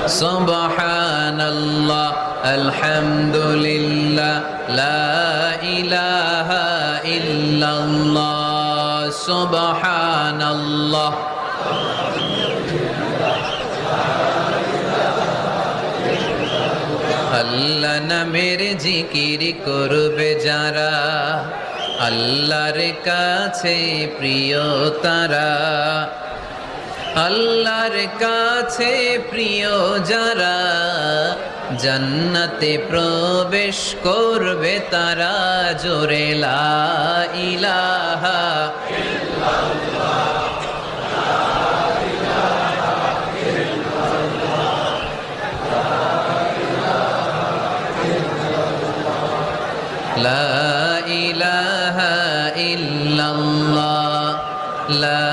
সুবহানাল্লাহ আলহামদুলিল্লাহ লা ইলাহা ইল্লাল্লাহ সুবহানাল্লাহ। আল্লাহ নামের জিকির করবে যারা, আল্লাহর কাছে প্রিয় তারা। আল্লাহর কাছে প্রিয় যারা, জান্নাতে প্রবেশ করবে তারা। জোরে লা ইলাহা লা ইলাহা ইল্লাল্লাহ লা